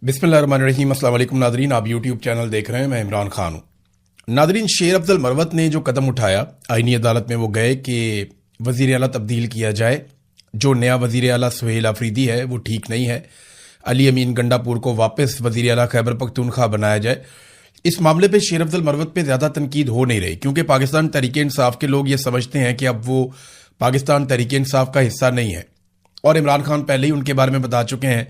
बिस्मिल्लाहिर्रहमानिर्रहीम। अस्सलाम वालेकुम नादरीन, आप यूट्यूब चैनल देख रहे हैं, मैं इमरान खान हूँ। नादरीन, शेर अफजल मरवत ने जो कदम उठाया, आईनी अदालत में वो गए कि वज़ीर आला तब्दील किया जाए। जो नया वज़ीर आला सुहेल आफरीदी है वो ठीक नहीं है, अली अमीन गंडापुर को वापस वज़ीर आला खैबर पख्तूनख्वा बनाया जाए। इस मामले पे शेर अफजल मरवत पे ज़्यादा तनकीद हो नहीं रही, क्योंकि पाकिस्तान तहरीक इंसाफ के लोग ये समझते हैं कि अब वो पाकिस्तान तहरीक इंसाफ का हिस्सा नहीं है, और इमरान खान पहले ही उनके बारे में बता चुके हैं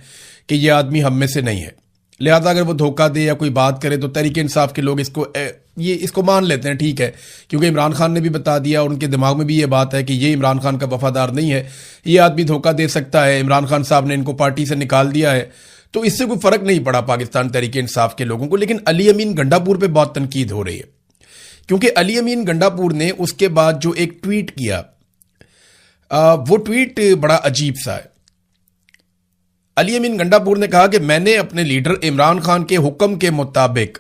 कि ये आदमी हम में से नहीं है। लिहाजा अगर वो धोखा दे या कोई बात करे तो तहरीक इंसाफ के लोग इसको मान लेते हैं, ठीक है, क्योंकि इमरान खान ने भी बता दिया और उनके दिमाग में भी ये बात है कि ये इमरान खान का वफादार नहीं है, ये आदमी धोखा दे सकता है, इमरान खान साहब ने इनको पार्टी से निकाल दिया है। तो इससे कोई फर्क नहीं पड़ा पाकिस्तान तहरीक इंसाफ के लोगों को। लेकिन अली अमीन गंडापुर पे बहुत तनकीद हो रही है, क्योंकि अली अमीन गंडापुर ने उसके बाद जो एक ट्वीट किया, वो ट्वीट बड़ा अजीब सा है। अली अमीन गंडापुर ने कहा कि मैंने अपने लीडर इमरान खान के हुक्म के मुताबिक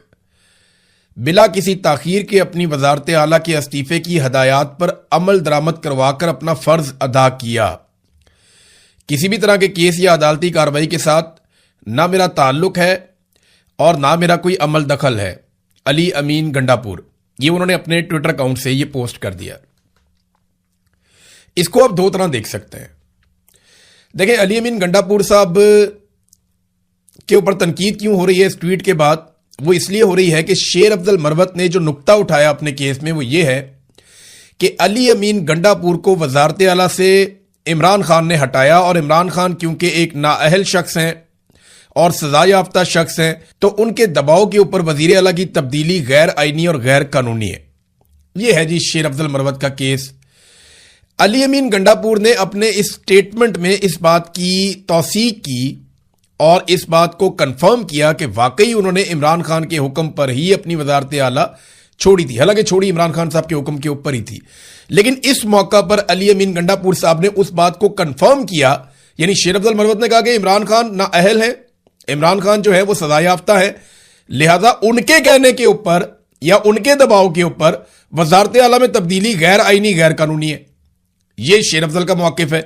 बिला किसी ताखीर के अपनी वजारत आला के इस्तीफे की हदायत पर अमल दरामद करवाकर अपना फर्ज अदा किया। किसी भी तरह के केस या अदालती कार्रवाई के साथ ना मेरा ताल्लुक है और ना मेरा कोई अमल दखल है। अली अमीन गंडापुर, ये उन्होंने अपने ट्विटर अकाउंट से ये पोस्ट कर दिया। इसको आप दो तरह देख सकते हैं। देखें, अली अमीन गंडापुर साहब के ऊपर तनकीद क्यों हो रही है इस ट्वीट के बाद? वो इसलिए हो रही है कि शेर अफजल मरवत ने जो नुक्ता उठाया अपने केस में वो ये है कि अली अमीन गंडापुर को वजारत आला से इमरान खान ने हटाया, और इमरान खान क्योंकि एक नाअहल शख्स हैं और सजा याफ्ता शख्स हैं, तो उनके दबाव के ऊपर वजीर आला की तब्दीली गैर आईनी और गैर कानूनी है। यह है जी शेर अफजल मरवत का केस। अली अमीन गंडापुर ने अपने इस स्टेटमेंट में इस बात की तौसीक की और इस बात को कंफर्म किया कि वाकई उन्होंने इमरान खान के हुक्म पर ही अपनी वजारत आला छोड़ी थी। हालांकि छोड़ी इमरान खान साहब के हुक्म के ऊपर ही थी, लेकिन इस मौका पर अली अमीन गंडापुर साहब ने उस बात को कंफर्म किया। यानी शेर अफजल मरवत ने कहा कि इमरान खान नाअहल है, इमरान खान जो है वो सजा याफ्ता है, लिहाजा उनके कहने के ऊपर या उनके दबाव के ऊपर वजारत आला में तब्दीली गैर आईनी गैर कानूनी है। ये शेर अफजल का मौकिफ है।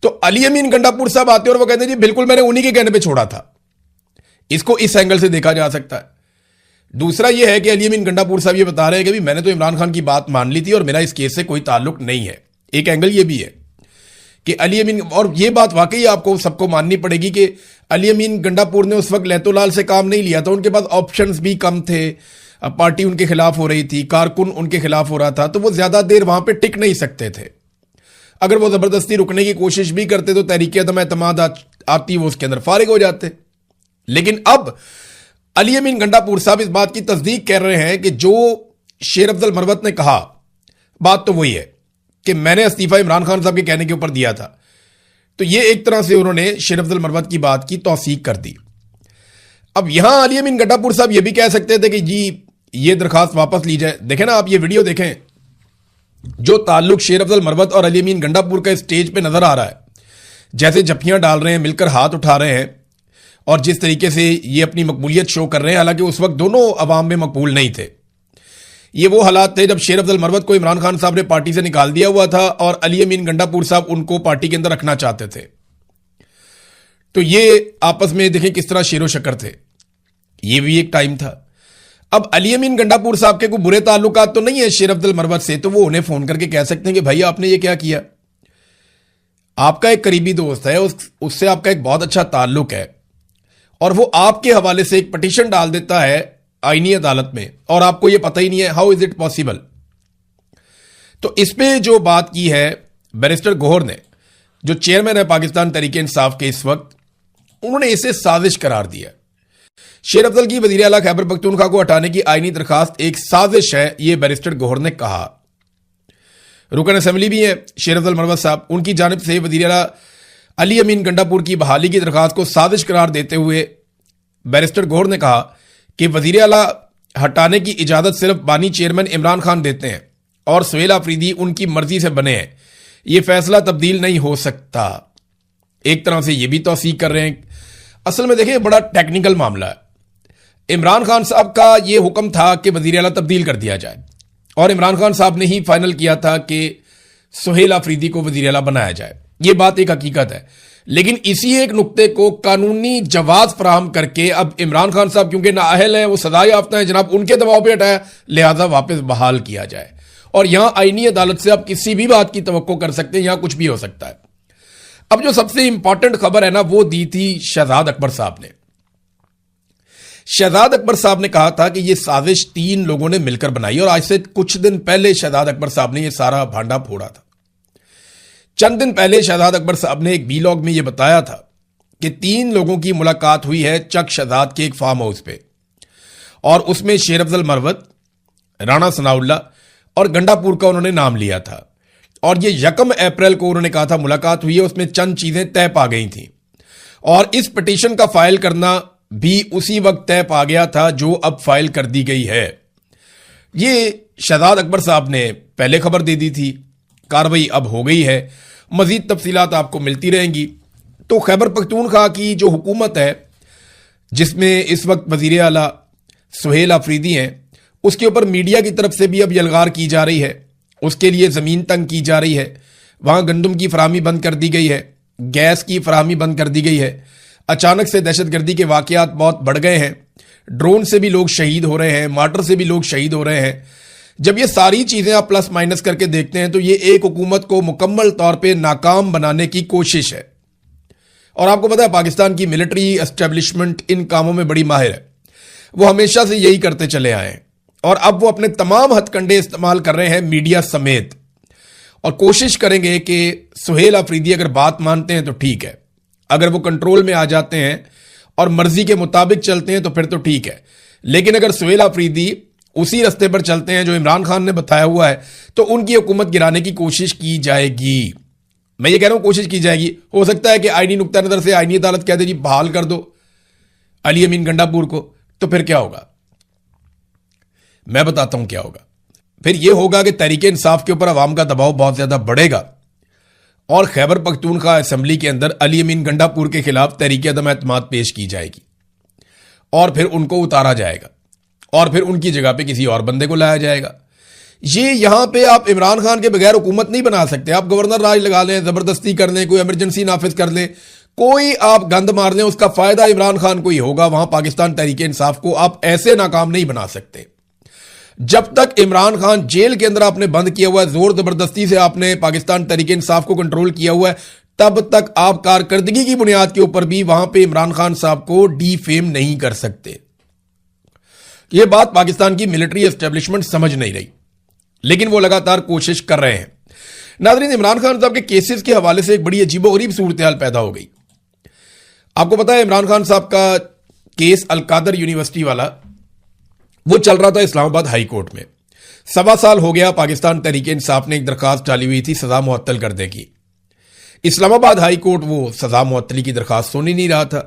तो अली अमीन गंडापुर साहब आते हैं और वो कहते हैं जी बिल्कुल मैंने उन्हीं के कहने पे छोड़ा था। इसको इस एंगल से देखा जा सकता है। दूसरा यह है कि अली अमीन गंडापुर साहब ये बता रहे हैं कि भी मैंने तो इमरान खान की बात मान ली थी और मेरा इस केस से कोई ताल्लुक नहीं है। एक एंगल ये भी है कि अली अमीन, और ये बात वाकई आपको सबको माननी पड़ेगी कि अली अमीन गंडापुर ने उस वक्त लहतोलाल से काम नहीं लिया था। उनके पास ऑप्शंस भी कम थे, पार्टी उनके खिलाफ हो रही थी, कारकुन उनके खिलाफ हो रहा था, तो वो ज्यादा देर वहां पर टिक नहीं सकते थे। अगर वो जबरदस्ती रुकने की कोशिश भी करते तो तहरीक अदम एतमाद आती, वो उसके अंदर फारिग हो जाते। लेकिन अब अली अमीन गंडापुर साहब इस बात की तस्दीक कर रहे हैं कि जो शेर अफजल मरवत ने कहा, बात तो वही है कि मैंने इस्तीफा इमरान खान साहब के कहने के ऊपर दिया था। तो ये एक तरह से उन्होंने शेर अफजल मरवत की बात की तौसीक कर दी। अब यहां अली अमीन गंडापुर साहब ये भी कह सकते थे कि जी ये दरखास्त वापस ली जाए। देखें ना, आप ये वीडियो देखें, जो ताल्लुक शेर अफजल मरवत और अली अमीन गंडापुर का स्टेज पे नजर आ रहा है, जैसे जफ्फियां डाल रहे हैं, मिलकर हाथ उठा रहे हैं, और जिस तरीके से ये अपनी मकबूलियत शो कर रहे हैं, हालांकि उस वक्त दोनों अवाम में मकबूल नहीं थे। ये वो हालात थे जब शेर अफजल मरवत को इमरान खान साहब ने पार्टी से निकाल दिया हुआ था और अली अमीन गंडापुर साहब उनको पार्टी के अंदर रखना चाहते थे। तो ये आपस में देखें किस तरह शेरो शक्कर थे। ये भी एक टाइम था। अब अली अमीन गंडापुर साहब के कोई बुरे ताल्लुकात तो नहीं है शेर अफजल मरवत से, तो वो उन्हें फोन करके कह सकते हैं कि भाई आपने ये क्या किया। आपका एक करीबी दोस्त है, उससे आपका एक बहुत अच्छा ताल्लुक है, और वो आपके हवाले से एक पिटीशन डाल देता है आईनी अदालत में और आपको ये पता ही नहीं है। How is it possible? तो इस पे जो बात की है बैरिस्टर गौहर ने, जो चेयरमैन है पाकिस्तान तहरीक इंसाफ के इस वक्त, उन्होंने इसे साजिश करार दिया। शेर अफजल की वजीर आला खैबर पख्तूनख्वा को हटाने की आईनी दरखास्त एक साजिश है, यह बैरिस्टर गौहर ने कहा। रुकन असेंबली भी है शेर अफजल मरवत साहब, उनकी जानिब से वजीर आला अली अमीन गंडापुर की बहाली की दरखास्त को साजिश करार देते हुए बैरिस्टर गौहर ने कहा कि वजीर आला हटाने की इजाजत सिर्फ बानी चेयरमैन इमरान खान देते हैं और सुहेल आफरीदी उनकी मर्जी से बने हैं, यह फैसला तब्दील नहीं हो सकता। एक तरह से यह भी तौसीक कर रहे हैं। असल में देखें बड़ा टेक्निकल मामला है। इमरान खान साहब का यह हुक्म था कि वजीर आला तब्दील कर दिया जाए, और इमरान खान साहब ने ही फाइनल किया था कि सुहेल आफरीदी को वजीर आला बनाया जाए। यह बात एक हकीकत है। لیکن اسی ایک نقطے کو قانونی جواز فراہم کر کے اب عمران خان صاحب کیونکہ نااہل ہیں، وہ سزا یافتہ ہیں، جناب ان کے دباؤ پہ ہٹایا، لہذا واپس بحال کیا جائے. اور یہاں آئینی عدالت سے آپ کسی بھی بات کی توقع کر سکتے ہیں، یہاں کچھ بھی ہو سکتا ہے. اب جو سب سے امپورٹنٹ خبر ہے نا، وہ دی تھی شہزاد اکبر صاحب نے. شہزاد اکبر صاحب نے کہا تھا کہ یہ سازش 3 لوگوں نے مل کر بنائی، اور آج سے کچھ دن پہلے شہزاد اکبر صاحب نے یہ سارا بھانڈا پھوڑا تھا. چند دن پہلے شہزاد اکبر صاحب نے ایک ویلاگ میں یہ بتایا تھا کہ 3 لوگوں کی ملاقات ہوئی ہے چک شہزاد کے ایک فارم ہاؤس پہ، اور اس میں شیر افضل مروت، رانا ثناء اللہ اور گنڈا پور کا انہوں نے نام لیا تھا. اور یہ 1 اپریل کو انہوں نے کہا تھا ملاقات ہوئی ہے، اس میں چند چیزیں طے پا گئی تھیں، اور اس پٹیشن کا فائل کرنا بھی اسی وقت طے پا گیا تھا جو اب فائل کر دی گئی ہے. یہ شہزاد اکبر صاحب نے پہلے خبر دے دی تھی، کارروائی اب ہو گئی ہے، مزید تفصیلات آپ کو ملتی رہیں گی. تو خیبر پختونخوا کی جو حکومت ہے، جس میں اس وقت وزیر اعلیٰ سہیل آفریدی ہیں، اس کے اوپر میڈیا کی طرف سے بھی اب یلغار کی جا رہی ہے. اس کے لیے زمین تنگ کی جا رہی ہے، وہاں گندم کی فراہمی بند کر دی گئی ہے، گیس کی فراہمی بند کر دی گئی ہے. اچانک سے دہشت گردی کے واقعات بہت بڑھ گئے ہیں، ڈرون سے بھی لوگ شہید ہو رہے ہیں، مارٹر سے بھی لوگ شہید ہو رہے ہیں. جب یہ ساری چیزیں آپ پلس مائنس کر کے دیکھتے ہیں تو یہ ایک حکومت کو مکمل طور پہ ناکام بنانے کی کوشش ہے. اور آپ کو پتا ہے پاکستان کی ملٹری اسٹیبلشمنٹ ان کاموں میں بڑی ماہر ہے، وہ ہمیشہ سے یہی کرتے چلے آئے ہیں، اور اب وہ اپنے تمام ہتھ کنڈے استعمال کر رہے ہیں میڈیا سمیت، اور کوشش کریں گے کہ سہیل آفریدی اگر بات مانتے ہیں تو ٹھیک ہے، اگر وہ کنٹرول میں آ جاتے ہیں اور مرضی کے مطابق چلتے ہیں تو پھر تو ٹھیک ہے. لیکن اگر سہیل آفریدی اسی رستے پر چلتے ہیں جو عمران خان نے بتایا ہوا ہے تو ان کی حکومت گرانے کی کوشش کی جائے گی. میں یہ کہہ رہا ہوں کوشش کی جائے گی. ہو سکتا ہے کہ آئینی نقطہ نظر سے آئینی عدالت کہہ دے جی بحال کر دو علی امین گنڈا پور کو، تو پھر کیا ہوگا؟ میں بتاتا ہوں کیا ہوگا. پھر یہ ہوگا کہ تحریک انصاف کے اوپر عوام کا دباؤ بہت زیادہ بڑھے گا، اور خیبر پختونخوا اسمبلی کے اندر علی امین گنڈا پور کے خلاف تحریک عدم اعتماد پیش کی جائے گی، اور پھر ان کو اتارا جائے گا، اور پھر ان کی جگہ پہ کسی اور بندے کو لایا جائے گا. یہ یہاں پہ آپ عمران خان کے بغیر حکومت نہیں بنا سکتے. آپ گورنر راج لگا لیں، زبردستی کر لیں، کوئی ایمرجنسی نافذ کر لیں، کوئی آپ گند مار لیں، اس کا فائدہ عمران خان کو ہی ہوگا. وہاں پاکستان تحریک انصاف کو آپ ایسے ناکام نہیں بنا سکتے. جب تک عمران خان جیل کے اندر آپ نے بند کیا ہوا ہے، زور زبردستی سے آپ نے پاکستان تحریک انصاف کو کنٹرول کیا ہوا ہے، تب تک آپ کارکردگی کی بنیاد کے اوپر بھی وہاں پہ عمران خان صاحب کو ڈی فیم نہیں کر سکتے. یہ بات پاکستان کی ملٹری اسٹیبلشمنٹ سمجھ نہیں رہی، لیکن وہ لگاتار کوشش کر رہے ہیں. ناظرین، عمران خان صاحب کے کیسز کے حوالے سے ایک بڑی عجیب و غریب صورتحال پیدا ہو گئی. آپ کو پتا ہے عمران خان صاحب کا کیس القادر یونیورسٹی والا وہ چل رہا تھا اسلام آباد ہائی کورٹ میں. 1.25 سال ہو گیا پاکستان تحریک انصاف نے ایک درخواست ڈالی ہوئی تھی سزا معطل کرنے کی. اسلام آباد ہائی کورٹ وہ سزا معطلی کی درخواست سن ہی نہیں رہا تھا.